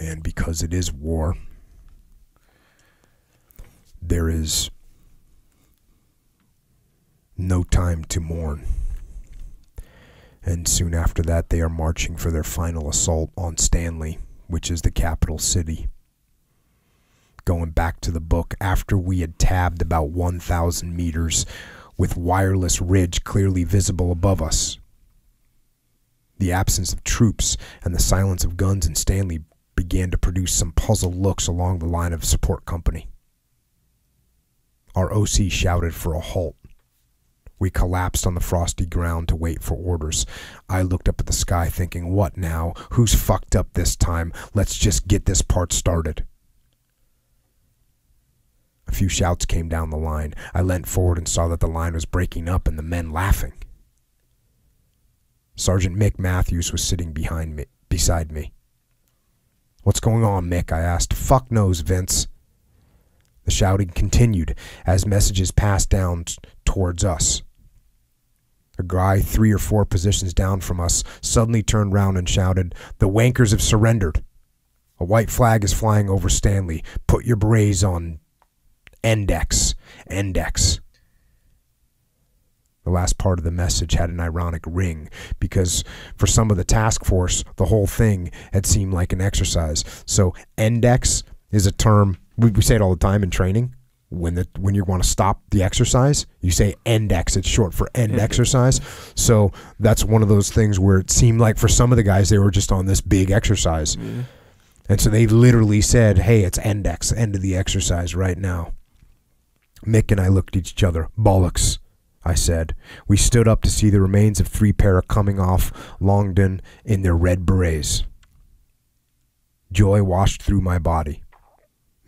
And because it is war, there is no time to mourn. And soon after that, they are marching for their final assault on Stanley, which is the capital city. Going back to the book, after we had tabbed about 1,000 meters with wireless ridge clearly visible above us, the absence of troops and the silence of guns in Stanley began to produce some puzzled looks along the line of support company. Our OC shouted for a halt. We collapsed on the frosty ground to wait for orders. I looked up at the sky thinking, what now? Who's fucked up this time? Let's just get this part started. A few shouts came down the line. I leant forward and saw that the line was breaking up and the men laughing. Sergeant Mick Matthews was sitting beside me. What's going on, Mick? I asked. Fuck knows, Vince. The shouting continued as messages passed down towards us. A guy 3 or 4 positions down from us suddenly turned round and shouted, "The wankers have surrendered. A white flag is flying over Stanley. Put your berets on Index. Index." The last part of the message had an ironic ring because for some of the task force, the whole thing had seemed like an exercise. So Index is a term, we say it all the time in training. When you want to stop the exercise, you say Index. It's short for end exercise. So that's one of those things where it seemed like for some of the guys, they were just on this big exercise. Yeah. And so they literally said, hey, it's Index, end of the exercise right now. Mick and I looked at each other. Bollocks, I said. We stood up to see the remains of 3 para coming off Longdon in their red berets. Joy washed through my body.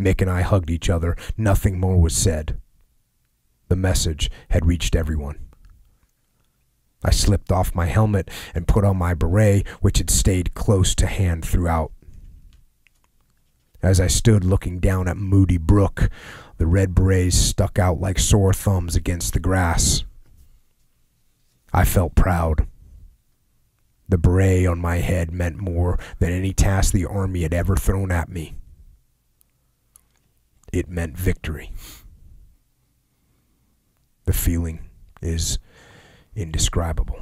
Mick and I hugged each other. Nothing more was said. The message had reached everyone. I slipped off my helmet and put on my beret, which had stayed close to hand throughout. As I stood looking down at Moody Brook, the red berets stuck out like sore thumbs against the grass. I felt proud. The beret on my head meant more than any task the army had ever thrown at me. It meant victory. The feeling is indescribable.